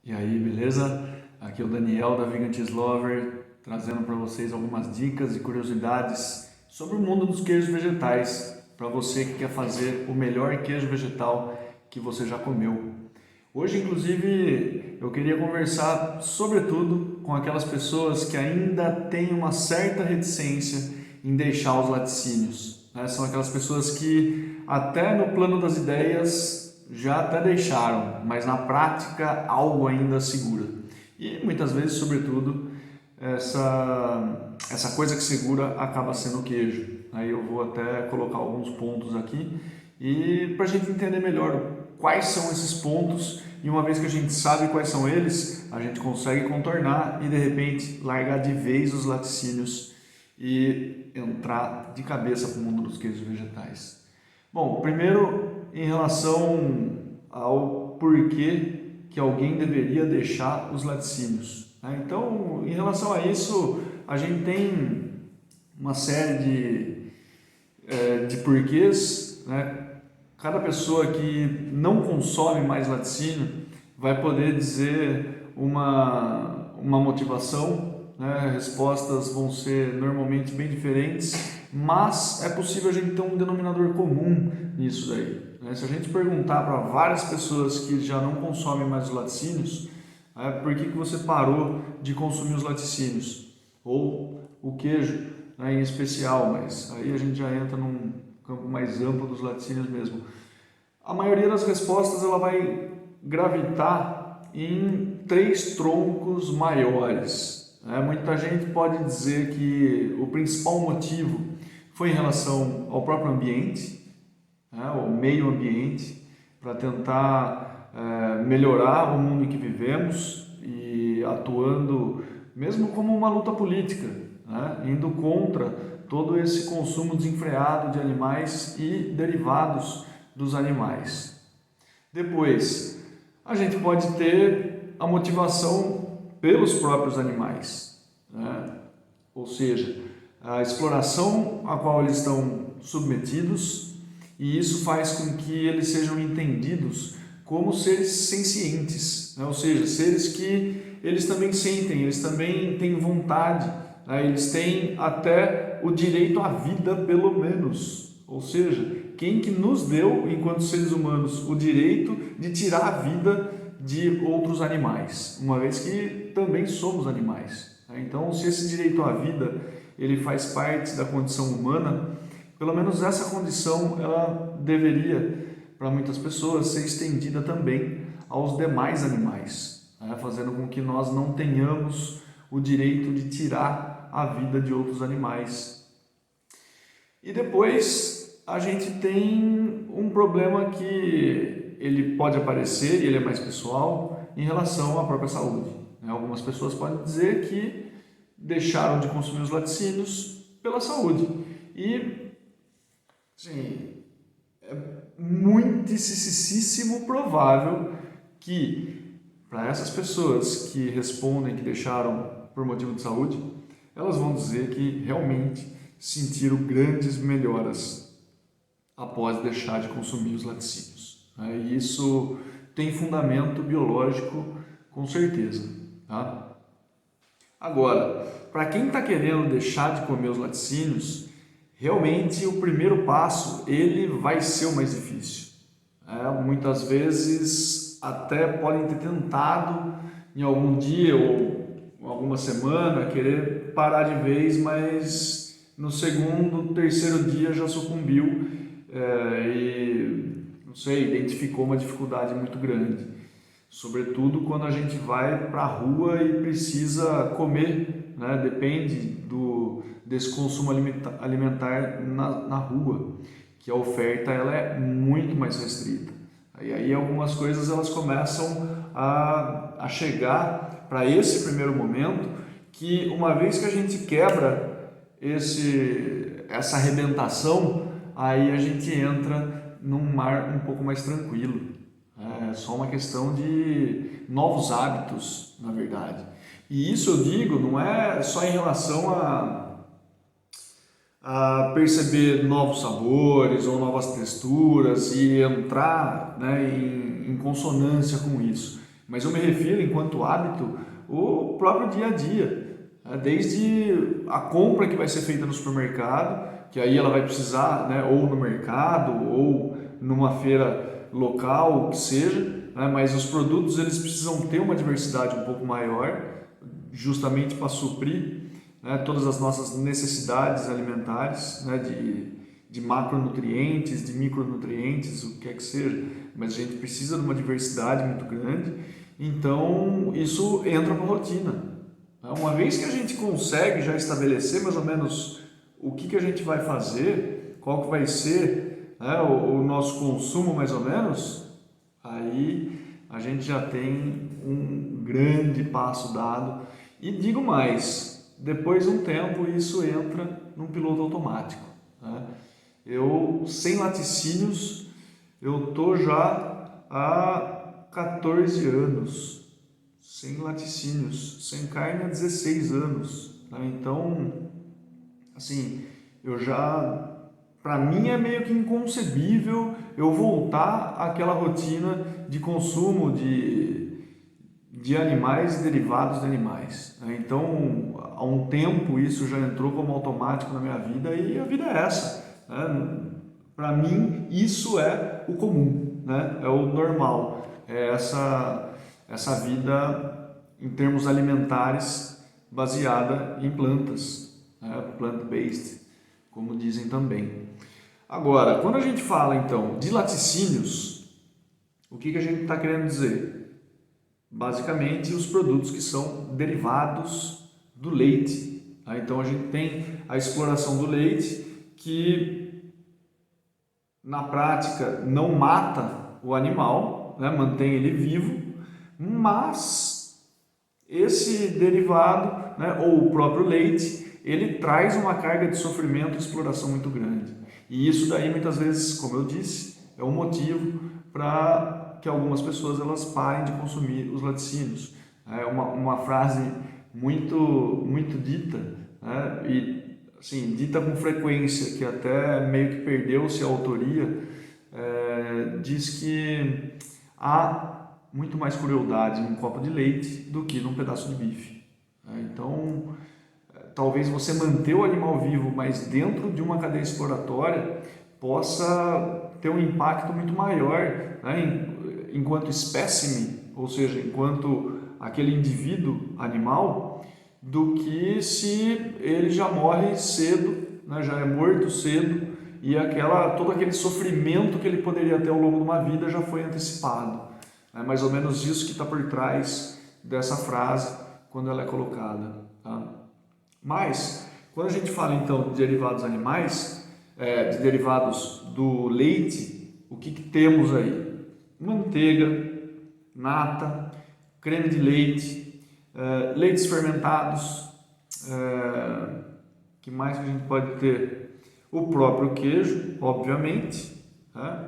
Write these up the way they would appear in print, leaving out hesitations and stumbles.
E aí, beleza? Aqui é o Daniel da Vegan Cheese Lover, trazendo para vocês algumas dicas e curiosidades sobre o mundo dos queijos vegetais, para você que quer fazer o melhor queijo vegetal que você já comeu. Hoje, inclusive, eu queria conversar, sobretudo, com aquelas pessoas que ainda têm uma certa reticência em deixar os laticínios, né? São aquelas pessoas que, até no plano das ideias, já até deixaram, mas na prática algo ainda segura. E muitas vezes, sobretudo, essa coisa que segura acaba sendo o queijo. Aí eu vou até colocar alguns pontos aqui e para a gente entender melhor quais são esses pontos, e uma vez que a gente sabe quais são eles, a gente consegue contornar e de repente largar de vez os laticínios e entrar de cabeça para o mundo dos queijos vegetais. Bom, primeiro em relação ao porquê que alguém deveria deixar os laticínios, né? Então, em relação a isso, a gente tem uma série de porquês, né? Cada pessoa que não consome mais laticínio vai poder dizer uma motivação, né? Respostas vão ser normalmente bem diferentes, mas é possível a gente ter um denominador comum nisso daí, né? Se a gente perguntar para várias pessoas que já não consomem mais os laticínios, por que você parou de consumir os laticínios? Ou o queijo, né, em especial, mas aí a gente já entra num campo mais amplo dos laticínios mesmo. A maioria das respostas ela vai gravitar em três troncos maiores, né? Muita gente pode dizer que o principal motivo foi em relação ao próprio ambiente, né, ao meio ambiente, para tentar melhorar o mundo em que vivemos e atuando mesmo como uma luta política, né, indo contra todo esse consumo desenfreado de animais e derivados dos animais. Depois, a gente pode ter a motivação pelos próprios animais, né? Ou seja, a exploração a qual eles estão submetidos, e isso faz com que eles sejam entendidos como seres sencientes, né? Ou seja, seres que eles também sentem, eles também têm vontade, né? Eles têm até o direito à vida, pelo menos. Ou seja, quem que nos deu, enquanto seres humanos, o direito de tirar a vida de outros animais, uma vez que também somos animais. Então, se esse direito à vida ele faz parte da condição humana, pelo menos essa condição ela deveria, para muitas pessoas, ser estendida também aos demais animais, né? Fazendo com que nós não tenhamos o direito de tirar a vida de outros animais. E depois a gente tem um problema que ele pode aparecer, e ele é mais pessoal, em relação à própria saúde. Algumas pessoas podem dizer que deixaram de consumir os laticínios pela saúde. E, sim, é muitíssimo provável que, para essas pessoas que respondem que deixaram por motivo de saúde, elas vão dizer que realmente sentiram grandes melhoras após deixar de consumir os laticínios. E isso tem fundamento biológico, com certeza, tá? Agora, para quem está querendo deixar de comer os laticínios, realmente o primeiro passo ele vai ser o mais difícil. Muitas vezes até podem ter tentado em algum dia ou alguma semana querer parar de vez, mas no segundo, terceiro dia já sucumbiu e, não sei, identificou uma dificuldade muito grande. Sobretudo quando a gente vai para a rua e precisa comer, né? Depende desse consumo alimentar na rua, que a oferta ela é muito mais restrita. E aí algumas coisas elas começam a chegar para esse primeiro momento, que uma vez que a gente quebra essa arrebentação, aí a gente entra num mar um pouco mais tranquilo. É só uma questão de novos hábitos, na verdade. E isso eu digo, não é só em relação a perceber novos sabores ou novas texturas e entrar, né, em consonância com isso. Mas eu me refiro, enquanto hábito, o próprio dia a dia, desde a compra que vai ser feita no supermercado, que aí ela vai precisar, né, ou no mercado, ou numa feira local, o que seja, né, mas os produtos eles precisam ter uma diversidade um pouco maior, justamente para suprir, né, todas as nossas necessidades alimentares, né, de macronutrientes, de micronutrientes, o que quer que seja, mas a gente precisa de uma diversidade muito grande, então isso entra para a rotina. Uma vez que a gente consegue já estabelecer mais ou menos o que a gente vai fazer, qual que vai ser, né, o nosso consumo mais ou menos, aí a gente já tem um grande passo dado. E digo mais, depois de um tempo isso entra num piloto automático, né? Eu, sem laticínios, eu tô já há 14 anos, sem laticínios, sem carne há 16 anos, né? Então, assim, eu já, para mim é meio que inconcebível eu voltar àquela rotina de consumo de animais e derivados de animais, né? Então, há um tempo isso já entrou como automático na minha vida e a vida é essa, né? Para mim, isso é o comum, né? É o normal, é essa vida em termos alimentares baseada em plantas, né? Plant-based, como dizem também. Agora, quando a gente fala então de laticínios, o que a gente está querendo dizer? Basicamente, os produtos que são derivados do leite, tá? Então a gente tem a exploração do leite que na prática não mata o animal, né? Mantém ele vivo, mas esse derivado, né, ou o próprio leite, ele traz uma carga de sofrimento e exploração muito grande. E isso daí muitas vezes, como eu disse, é um motivo para que algumas pessoas elas parem de consumir os laticínios. É uma frase muito dita, né, e assim, dita com frequência, que até meio que perdeu-se a autoria, diz que há muito mais crueldade num copo de leite do que num pedaço de bife. Então, talvez você manter o animal vivo, mas dentro de uma cadeia exploratória, possa ter um impacto muito maior, né, enquanto espécime, ou seja, enquanto aquele indivíduo animal, do que se ele já morre cedo, né, já é morto cedo, e todo aquele sofrimento que ele poderia ter ao longo de uma vida já foi antecipado. É mais ou menos isso que está por trás dessa frase quando ela é colocada, tá? Mas, quando a gente fala então de derivados animais, de derivados do leite, o que temos aí? Manteiga, nata, creme de leite, leites fermentados, que mais que a gente pode ter? O próprio queijo, obviamente, né?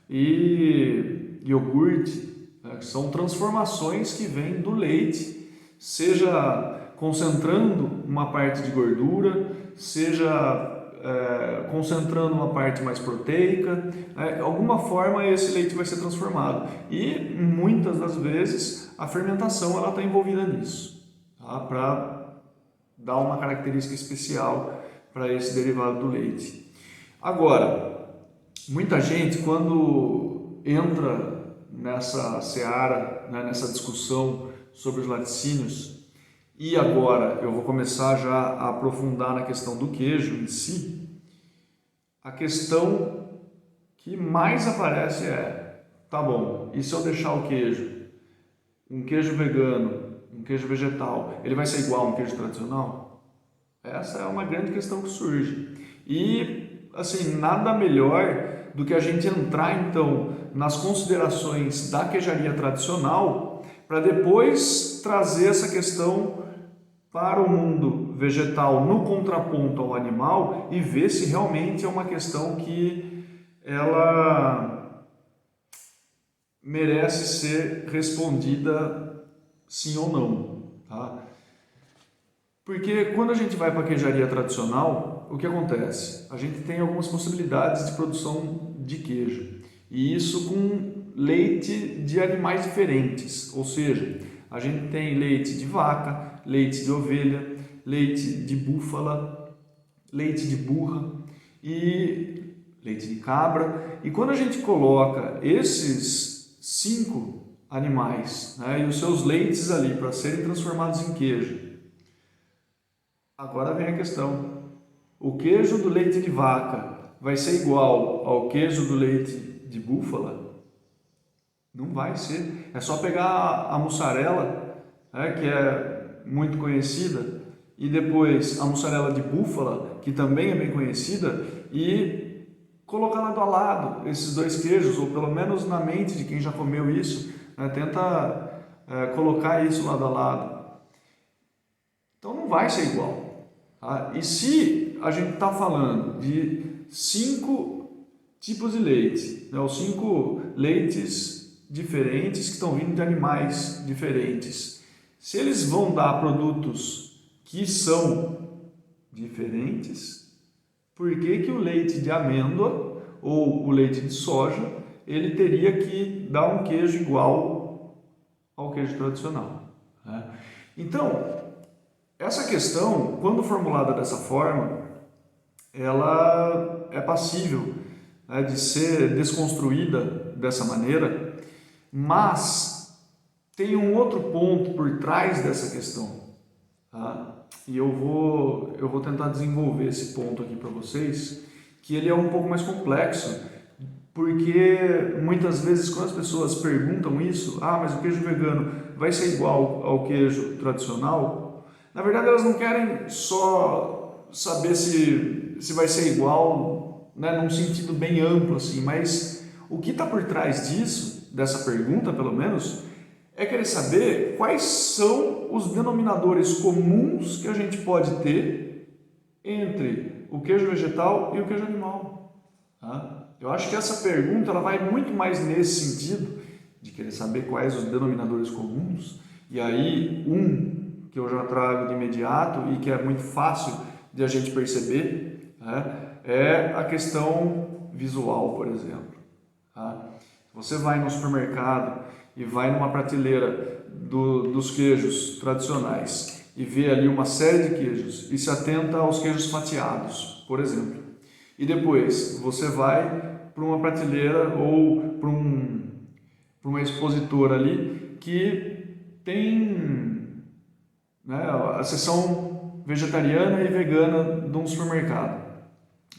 E iogurte, né? Que são transformações que vêm do leite, seja concentrando uma parte de gordura, seja concentrando uma parte mais proteica, de alguma forma esse leite vai ser transformado. E muitas das vezes a fermentação ela está envolvida nisso, tá? Para dar uma característica especial para esse derivado do leite. Agora, muita gente quando entra nessa seara, né, nessa discussão sobre os laticínios, e agora eu vou começar já a aprofundar na questão do queijo em si, a questão que mais aparece tá bom, e se eu deixar o queijo, um queijo vegano, um queijo vegetal, ele vai ser igual a um queijo tradicional? Essa é uma grande questão que surge. E, assim, nada melhor do que a gente entrar, então, nas considerações da queijaria tradicional para depois trazer essa questão para o mundo vegetal no contraponto ao animal e ver se realmente é uma questão que ela merece ser respondida sim ou não, tá? Porque quando a gente vai para a queijaria tradicional, o que acontece? A gente tem algumas possibilidades de produção de queijo, e isso com leite de animais diferentes, ou seja, a gente tem leite de vaca, leite de ovelha, leite de búfala, leite de burra e leite de cabra. E quando a gente coloca esses 5 animais, né, e os seus leites ali para serem transformados em queijo, agora vem a questão: o queijo do leite de vaca vai ser igual ao queijo do leite de búfala? Não vai ser. É só pegar a mussarela, né, que é muito conhecida, e depois a mussarela de búfala, que também é bem conhecida, e colocar lado a lado esses 2 queijos, ou pelo menos na mente de quem já comeu isso, né, tenta colocar isso lado a lado. Então não vai ser igual. Tá? E se a gente está falando de 5 tipos de leite, né, os 5 leites diferentes que estão vindo de animais diferentes, se eles vão dar produtos que são diferentes, por que o leite de amêndoa ou o leite de soja ele teria que dar um queijo igual ao queijo tradicional? Né? Então, essa questão, quando formulada dessa forma, ela é passível, né, de ser desconstruída dessa maneira, mas tem um outro ponto por trás dessa questão, tá? E eu vou tentar desenvolver esse ponto aqui para vocês, que ele é um pouco mais complexo, porque muitas vezes quando as pessoas perguntam isso, mas o queijo vegano vai ser igual ao queijo tradicional, na verdade elas não querem só saber se vai ser igual, né, num sentido bem amplo assim, mas o que está por trás disso, dessa pergunta pelo menos, é querer saber quais são os denominadores comuns que a gente pode ter entre o queijo vegetal e o queijo animal. Tá? Eu acho que essa pergunta ela vai muito mais nesse sentido, de querer saber quais os denominadores comuns, e aí que eu já trago de imediato e que é muito fácil de a gente perceber, né, é a questão visual, por exemplo. Tá? Você vai no supermercado e vai numa prateleira dos queijos tradicionais e vê ali uma série de queijos e se atenta aos queijos fatiados, por exemplo. E depois você vai para uma prateleira ou para uma expositora ali que tem, né, a seção vegetariana e vegana de um supermercado.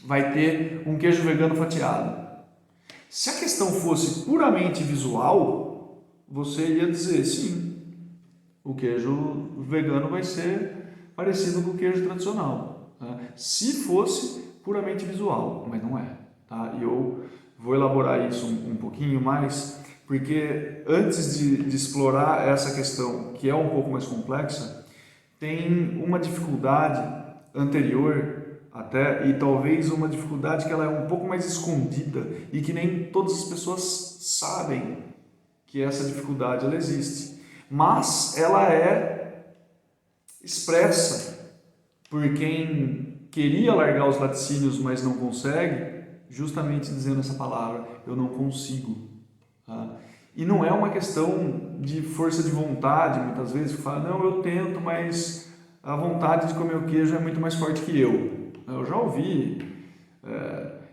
Vai ter um queijo vegano fatiado. Se a questão fosse puramente visual, você ia dizer, sim, o queijo vegano vai ser parecido com o queijo tradicional. Tá? Se fosse puramente visual, mas não é. Tá? E eu vou elaborar isso um pouquinho mais, porque antes de explorar essa questão, que é um pouco mais complexa, tem uma dificuldade anterior até, e talvez uma dificuldade que ela é um pouco mais escondida e que nem todas as pessoas sabem que essa dificuldade ela existe, mas ela é expressa por quem queria largar os laticínios, mas não consegue, justamente dizendo essa palavra, eu não consigo. Tá? E não é uma questão de força de vontade, muitas vezes, que fala, não, eu tento, mas a vontade de comer o queijo é muito mais forte que eu. Eu já ouvi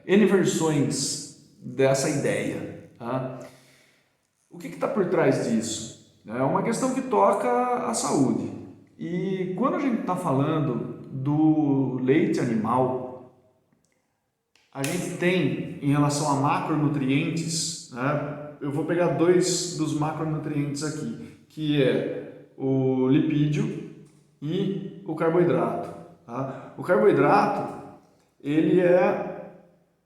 N versões dessa ideia. Tá? O que está por trás disso? É uma questão que toca a saúde. E quando a gente está falando do leite animal, a gente tem, em relação a macronutrientes, né, eu vou pegar 2 dos macronutrientes aqui, que é o lipídio e o carboidrato. Tá? O carboidrato, ele é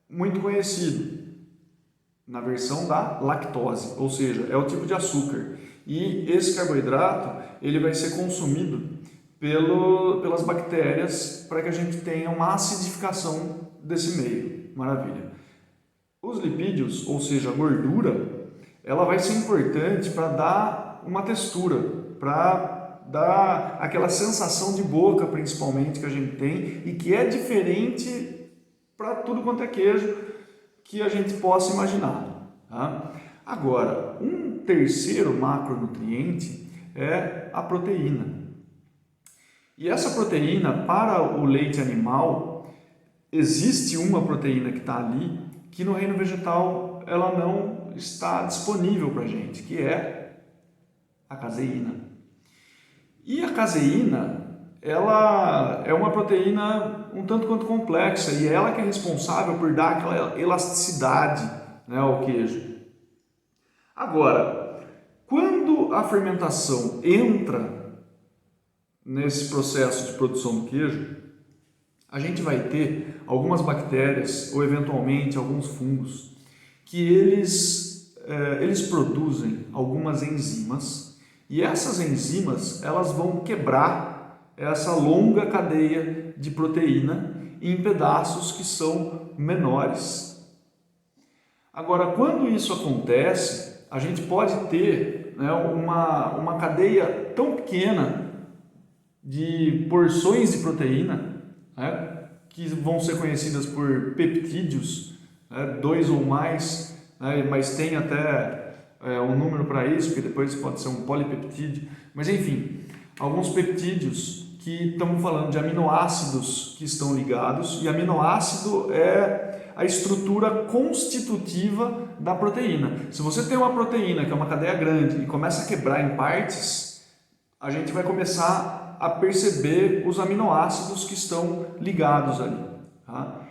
muito conhecido na versão da lactose, ou seja, é o tipo de açúcar. E esse carboidrato, ele vai ser consumido pelas bactérias para que a gente tenha uma acidificação desse meio. Maravilha. Os lipídios, ou seja, a gordura, ela vai ser importante para dar uma textura, para dar aquela sensação de boca, principalmente, que a gente tem e que é diferente para tudo quanto é queijo que a gente possa imaginar. Tá? Agora, um terceiro macronutriente é a proteína. E essa proteína, para o leite animal, existe uma proteína que está ali, que no reino vegetal ela não está disponível para a gente, que é a caseína. E a caseína, ela é uma proteína um tanto quanto complexa, e ela que é responsável por dar aquela elasticidade, né, ao queijo. Agora, quando a fermentação entra nesse processo de produção do queijo, a gente vai ter algumas bactérias ou eventualmente alguns fungos que eles produzem algumas enzimas, e essas enzimas elas vão quebrar essa longa cadeia de proteína em pedaços que são menores. Agora, quando isso acontece, a gente pode ter, né, uma cadeia tão pequena de porções de proteína, né, que vão ser conhecidas por peptídeos, né, 2 ou mais, né, mas tem até um número para isso, que depois pode ser um polipeptídeo, mas enfim, alguns peptídeos que estamos falando de aminoácidos que estão ligados, e aminoácido é a estrutura constitutiva da proteína. Se você tem uma proteína que é uma cadeia grande e começa a quebrar em partes, a gente vai começar a perceber os aminoácidos que estão ligados ali. Tá?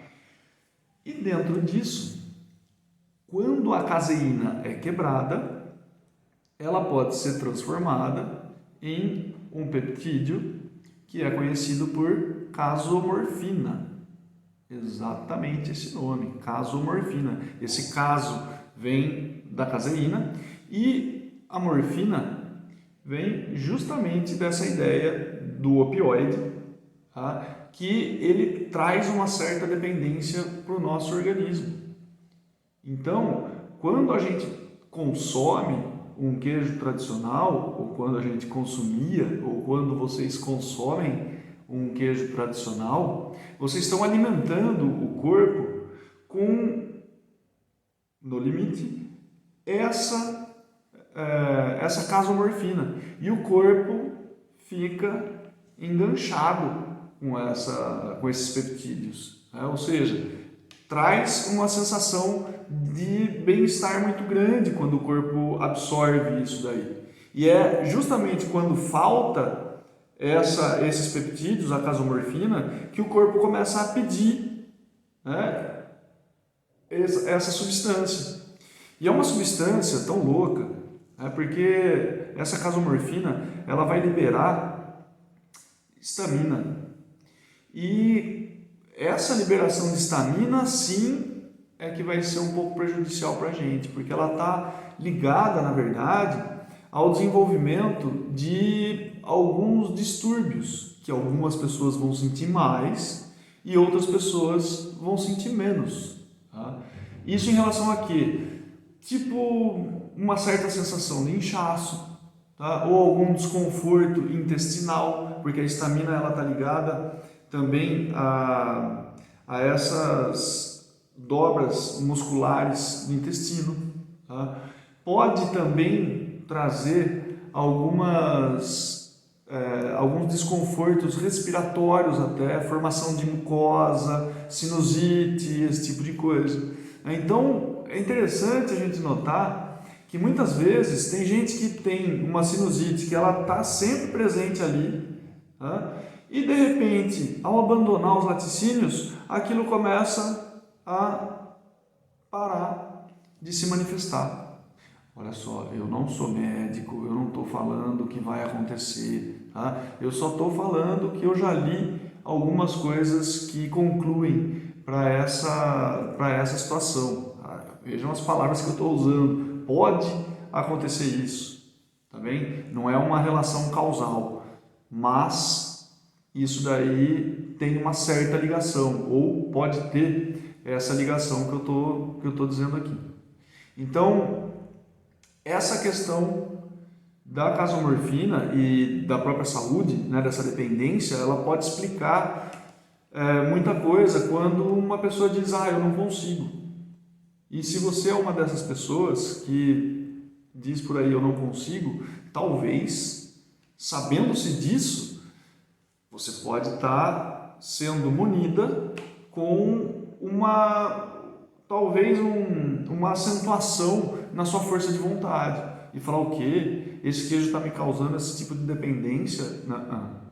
E dentro disso, quando a caseína é quebrada, ela pode ser transformada em um peptídeo que é conhecido por casomorfina. Exatamente esse nome, casomorfina. Esse caso vem da caseína e a morfina vem justamente dessa ideia do opioide, tá? Que ele traz uma certa dependência para o nosso organismo. Então, quando a gente consome um queijo tradicional, ou quando a gente consumia, ou quando vocês consomem um queijo tradicional, vocês estão alimentando o corpo com, no esse essa casomorfina, e o corpo fica enganchado com esses peptídeos, né? Ou seja, traz uma sensação de bem-estar muito grande quando o corpo absorve isso daí. E é justamente quando falta esses peptídeos, a casomorfina, que o corpo começa a pedir, né, essa substância. E é uma substância tão louca, né, porque essa casomorfina ela vai liberar histamina. E essa liberação de histamina, sim, é que vai ser um pouco prejudicial para a gente, porque ela está ligada, na verdade, ao desenvolvimento de alguns distúrbios, que algumas pessoas vão sentir mais e outras pessoas vão sentir menos. Tá? Isso em relação a quê? Tipo uma certa sensação de inchaço, tá? Ou algum desconforto intestinal, porque a histamina está ligada também a essas dobras musculares do intestino. Tá? Pode também trazer alguns desconfortos respiratórios, até formação de mucosa, sinusite, esse tipo de coisa. Então é interessante a gente notar que muitas vezes tem gente que tem uma sinusite que ela está sempre presente ali, tá? E de repente, ao abandonar os laticínios, aquilo começa a parar de se manifestar. Olha só, eu não sou médico, eu não estou falando o que vai acontecer, tá? Eu só estou falando que eu já li algumas coisas que concluem para essa situação. Tá? Vejam as palavras que eu estou usando. Pode acontecer isso, tá bem? Não é uma relação causal, mas isso daí tem uma certa ligação, ou pode ter essa ligação que eu estou dizendo aqui. Então, essa questão da casomorfina e da própria saúde, né, dessa dependência, ela pode explicar muita coisa quando uma pessoa diz, eu não consigo. E se você é uma dessas pessoas que diz por aí eu não consigo, talvez, sabendo-se disso, você pode estar sendo munida com talvez uma acentuação na sua força de vontade e falar o quê? Esse queijo está me causando esse tipo de dependência?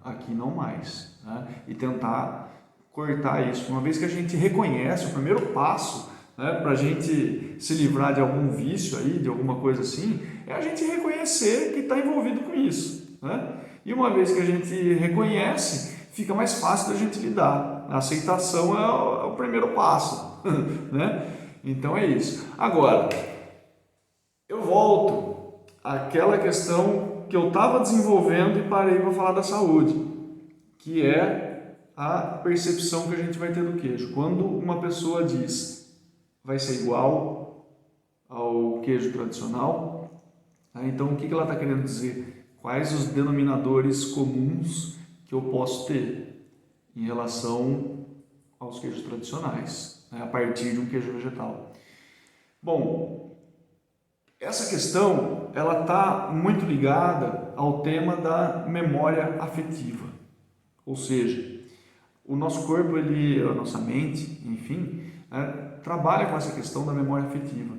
Aqui não mais, né? E tentar cortar isso. Uma vez que a gente reconhece, o primeiro passo, né, para a gente se livrar de algum vício aí, de alguma coisa assim, é a gente reconhecer que está envolvido com isso, né? E uma vez que a gente reconhece, fica mais fácil da gente lidar. A aceitação é o primeiro passo, né? Então é isso. Agora, eu volto àquela questão que eu estava desenvolvendo e parei para falar da saúde, que é a percepção que a gente vai ter do queijo. Quando uma pessoa diz vai ser igual ao queijo tradicional, então o que ela está querendo dizer? Quais os denominadores comuns que eu posso ter em relação aos queijos tradicionais, né, a partir de um queijo vegetal? Bom, essa questão ela está muito ligada ao tema da memória afetiva, ou seja, o nosso corpo, a nossa mente, enfim, trabalha com essa questão da memória afetiva.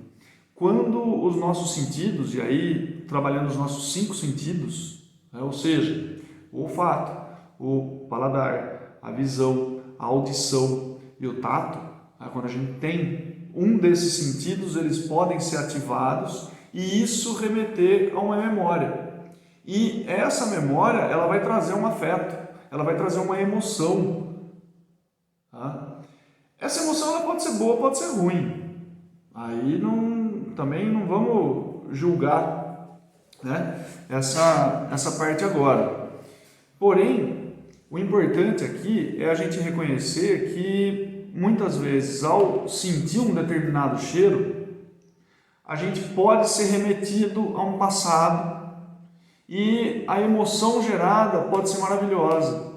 Quando os nossos sentidos, e aí trabalhando os nossos 5 sentidos, ou seja, o olfato, o paladar, a visão, a audição e o tato, quando a gente tem um desses sentidos, eles podem ser ativados e isso remeter a uma memória. E essa memória, ela vai trazer um afeto, ela vai trazer uma emoção. Tá? Essa emoção ela pode ser boa, pode ser ruim. Aí também não vamos julgar, né, essa parte agora. Porém, o importante aqui é a gente reconhecer que muitas vezes ao sentir um determinado cheiro, a gente pode ser remetido a um passado e a emoção gerada pode ser maravilhosa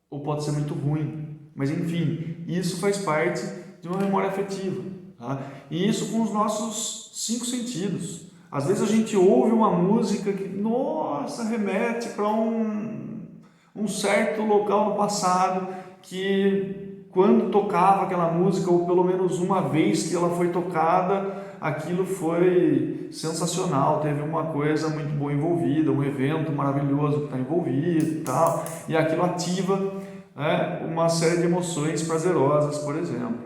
ou pode ser muito ruim, mas enfim, isso faz parte de uma memória afetiva, tá? E isso com os nossos 5 sentidos. Às vezes a gente ouve uma música que, nossa, remete para um certo local no passado que quando tocava aquela música, ou pelo menos uma vez que ela foi tocada, aquilo foi sensacional, teve uma coisa muito boa envolvida, um evento maravilhoso que está envolvido e tal, e aquilo ativa, né, uma série de emoções prazerosas, por exemplo.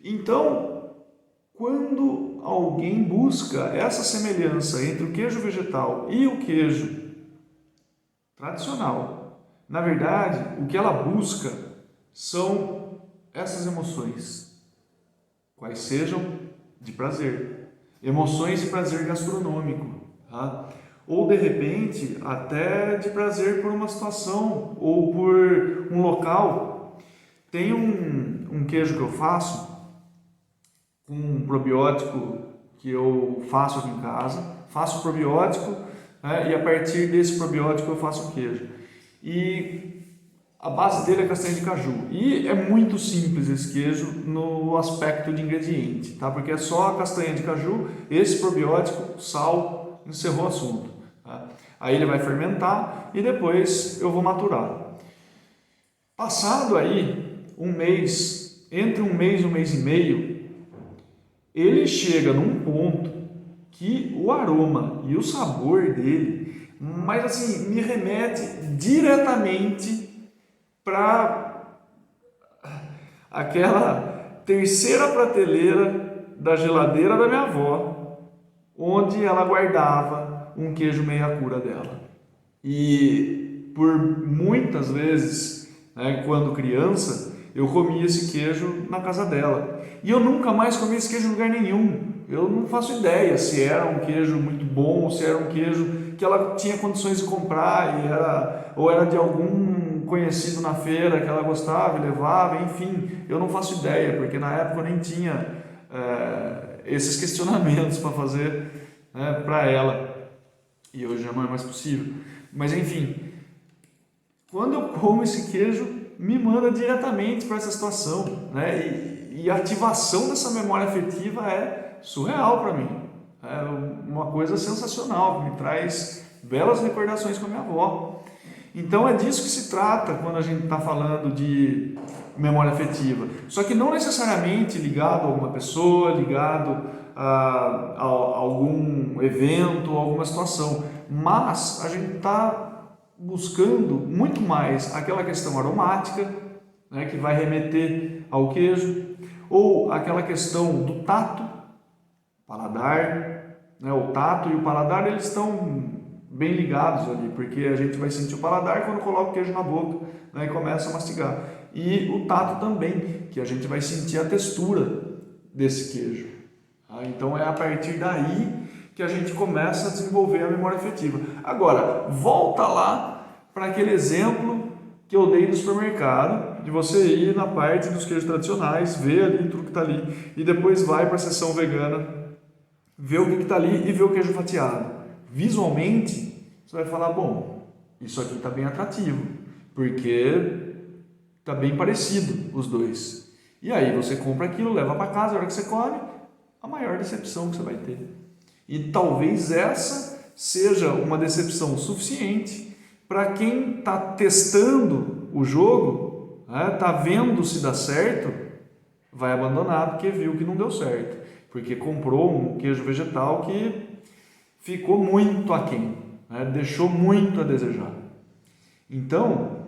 Então, quando alguém busca essa semelhança entre o queijo vegetal e o queijo tradicional, na verdade, o que ela busca são essas emoções, quais sejam de prazer, emoções de prazer gastronômico, tá? Ou de repente até de prazer por uma situação ou por um local. Tem um queijo que eu faço com um probiótico que eu faço aqui em casa, faço probiótico, né, e a partir desse probiótico eu faço o queijo. E a base dele é castanha de caju. E é muito simples esse queijo no aspecto de ingrediente, tá? Porque é só a castanha de caju, esse probiótico, sal, encerrou o assunto. Tá? Aí ele vai fermentar e depois eu vou maturar. Passado aí um mês, entre um mês e meio, ele chega num ponto que o aroma e o sabor dele, mas assim, me remete diretamente para aquela terceira prateleira da geladeira da minha avó, onde ela guardava um queijo meia-cura dela. E por muitas vezes, né, quando criança, eu comia esse queijo na casa dela. E eu nunca mais comi esse queijo em lugar nenhum. Eu não faço ideia se era um queijo muito bom, ou se era um queijo que ela tinha condições de comprar, ou era de algum conhecido na feira que ela gostava e levava, enfim, eu não faço ideia, porque na época eu nem tinha esses questionamentos para fazer, para ela, e hoje já não é mais possível. Mas enfim, quando eu como esse queijo, me manda diretamente para essa situação, né? e a ativação dessa memória afetiva é surreal para mim. É uma coisa sensacional, que me traz belas recordações com a minha avó. Então é disso que se trata quando a gente está falando de memória afetiva. Só que não necessariamente ligado a alguma pessoa, ligado a algum evento, a alguma situação. Mas a gente está buscando muito mais aquela questão aromática, né, que vai remeter ao queijo, ou aquela questão do tato, paladar, né, o tato e o paladar eles estão bem ligados ali, porque a gente vai sentir o paladar quando coloca o queijo na boca, né, e começa a mastigar. E o tato também, que a gente vai sentir a textura desse queijo. Tá? Então é a partir daí que a gente começa a desenvolver a memória afetiva. Agora, volta lá para aquele exemplo que eu dei do supermercado, de você ir na parte dos queijos tradicionais, ver ali tudo que está ali, e depois vai para a seção vegana, ver o que está ali e ver o queijo fatiado. Visualmente, você vai falar, bom, isso aqui está bem atrativo, porque está bem parecido os dois. E aí você compra aquilo, leva para casa, a hora que você come, a maior decepção que você vai ter. E talvez essa seja uma decepção suficiente para quem está testando o jogo, está vendo se dá certo, vai abandonar porque viu que não deu certo. Porque comprou um queijo vegetal que ficou muito aquém, né? Deixou muito a desejar. Então,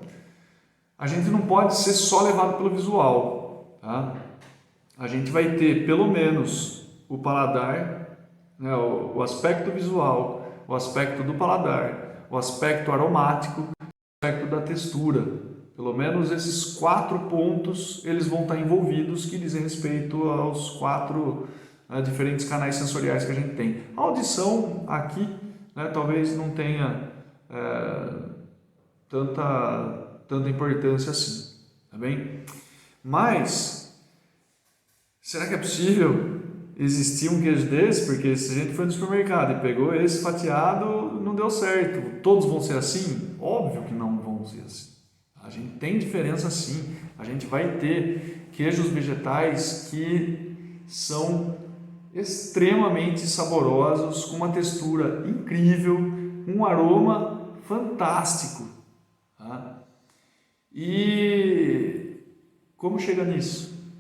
a gente não pode ser só levado pelo visual. Tá? A gente vai ter pelo menos o paladar, né? O aspecto visual, o aspecto do paladar, o aspecto aromático, o aspecto da textura. Pelo menos esses 4 pontos eles vão estar envolvidos que dizem respeito aos 4 diferentes canais sensoriais que a gente tem. A audição aqui, né, talvez não tenha tanta importância assim, tá bem? Mas, será que é possível existir um queijo desse? Porque se a gente foi no supermercado e pegou esse fatiado, não deu certo. Todos vão ser assim? Óbvio que não vão ser assim. A gente tem diferença sim. A gente vai ter queijos vegetais que são extremamente saborosos, com uma textura incrível, um aroma fantástico. Tá? E como chega nisso?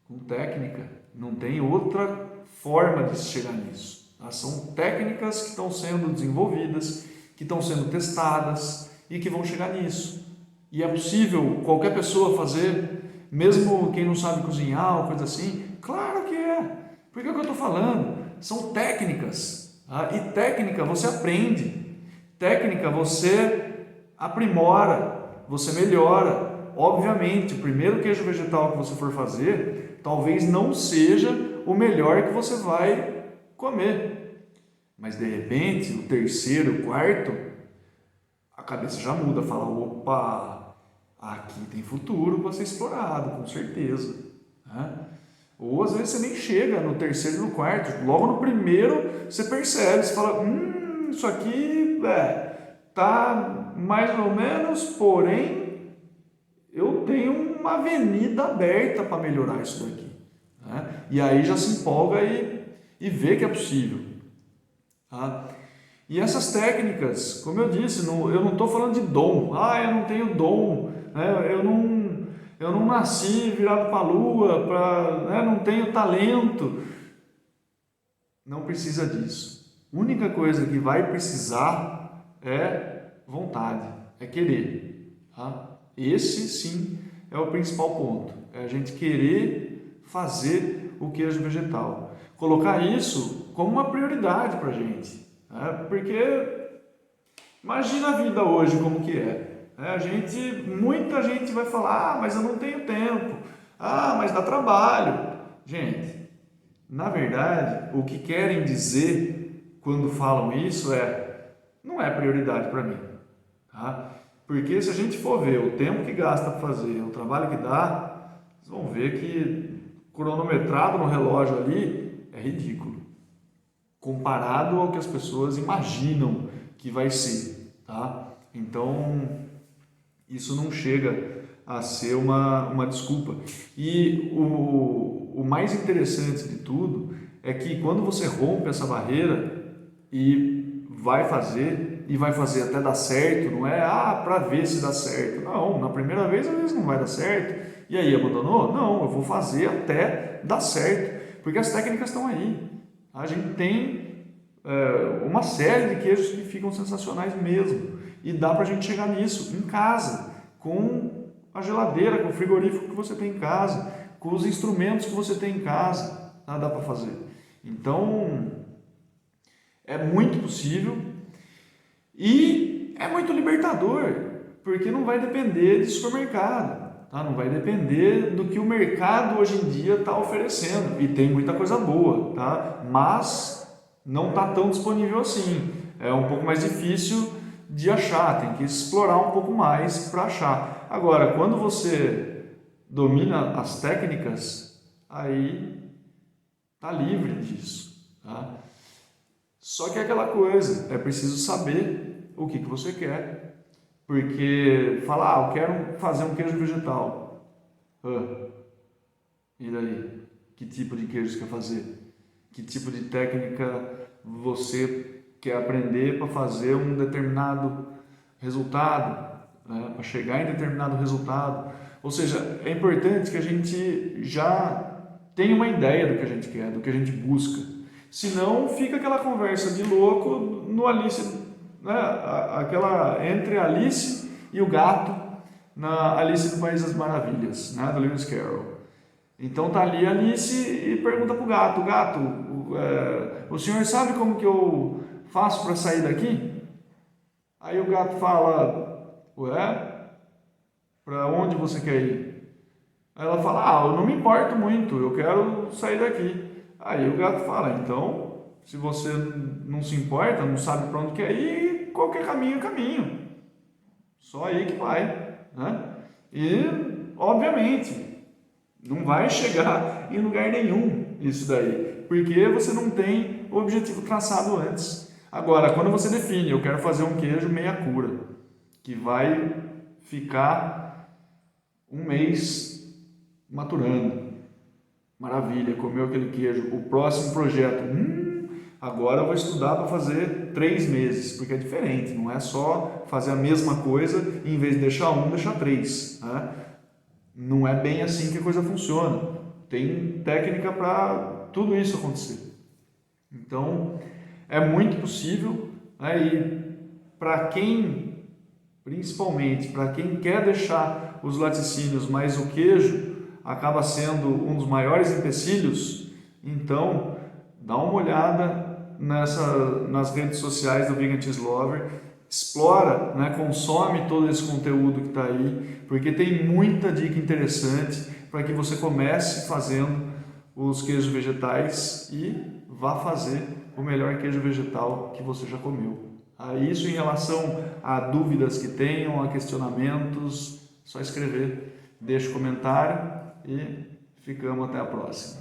Com técnica. Não tem outra forma de chegar nisso. Tá? São técnicas que estão sendo desenvolvidas, que estão sendo testadas e que vão chegar nisso. E é possível qualquer pessoa fazer, mesmo quem não sabe cozinhar ou coisa assim? Claro que é. Por que eu estou falando? São técnicas. Tá? E técnica você aprende. Técnica você aprimora, você melhora. Obviamente, o primeiro queijo vegetal que você for fazer, talvez não seja o melhor que você vai comer. Mas de repente, o terceiro, o quarto, a cabeça já muda, fala, opa, aqui tem futuro para ser explorado, com certeza. Né? Ou às vezes você nem chega no terceiro e no quarto, logo no primeiro você percebe, você fala, isso aqui tá mais ou menos, porém eu tenho uma avenida aberta para melhorar isso daqui. Né? E aí já se empolga e vê que é possível. Tá? E essas técnicas, como eu disse, eu não estou falando de dom. Eu não tenho dom, né? Eu não nasci virado para a lua, né? Não tenho talento. Não precisa disso. A única coisa que vai precisar é vontade, é querer. Tá? Esse sim é o principal ponto. É a gente querer fazer o queijo vegetal. Colocar isso como uma prioridade para a gente. Porque imagina a vida hoje como que é. Muita gente vai falar, mas eu não tenho tempo. Mas dá trabalho. Gente, na verdade, o que querem dizer quando falam isso não é prioridade para mim. Tá? Porque se a gente for ver o tempo que gasta para fazer, o trabalho que dá, vocês vão ver que cronometrado no relógio ali é ridículo. Comparado ao que as pessoas imaginam que vai ser. Tá? Então, isso não chega a ser uma desculpa. E o mais interessante de tudo é que quando você rompe essa barreira e vai fazer até dar certo, não é para ver se dá certo. Não, na primeira vez às vezes não vai dar certo. E aí, abandonou? Não, eu vou fazer até dar certo, porque as técnicas estão aí. A gente tem uma série de queijos que ficam sensacionais mesmo, e dá para a gente chegar nisso em casa, com a geladeira, com o frigorífico que você tem em casa, com os instrumentos que você tem em casa, dá para fazer. Então, é muito possível e é muito libertador, porque não vai depender de supermercado. Tá? Não vai depender do que o mercado hoje em dia está oferecendo, e tem muita coisa boa, tá? Mas não está tão disponível assim, é um pouco mais difícil de achar, tem que explorar um pouco mais para achar. Agora, quando você domina as técnicas, aí está livre disso. Tá? Só que é aquela coisa, é preciso saber o que você quer. Porque falar, eu quero fazer um queijo vegetal. E daí? Que tipo de queijo você quer fazer? Que tipo de técnica você quer aprender para fazer um determinado resultado? Né? Para chegar em determinado resultado. Ou seja, é importante que a gente já tenha uma ideia do que a gente quer, do que a gente busca. Senão fica aquela conversa de louco no Alice, né? Aquela entre a Alice e o gato na Alice no País das Maravilhas, né? Do Lewis Carroll. Então tá ali a Alice e pergunta pro gato: gato, o senhor sabe como que eu faço para sair daqui? Aí o gato fala: ué, para onde você quer ir? Aí ela fala: eu não me importo muito, eu quero sair daqui. Aí o gato fala: então, se você não se importa, não sabe para onde quer ir, qualquer caminho é caminho. Só aí que vai. Né? E, obviamente, não vai chegar em lugar nenhum isso daí, porque você não tem o objetivo traçado antes. Agora, quando você define: eu quero fazer um queijo meia cura, que vai ficar um mês maturando. Maravilha, comeu aquele queijo. O próximo projeto, agora eu vou estudar para fazer 3 meses, porque é diferente, não é só fazer a mesma coisa e em vez de deixar 1, deixar 3. Né? Não é bem assim que a coisa funciona. Tem técnica para tudo isso acontecer. Então, é muito possível, né? E para quem, principalmente, para quem quer deixar os laticínios, mas o queijo acaba sendo um dos maiores empecilhos, então dá uma olhada nas redes sociais do Vegan Cheese Lover, explora, né, consome todo esse conteúdo que está aí, porque tem muita dica interessante para que você comece fazendo os queijos vegetais e vá fazer o melhor queijo vegetal que você já comeu. Isso em relação a dúvidas que tenham, a questionamentos, só escrever, deixa o comentário e ficamos até a próxima.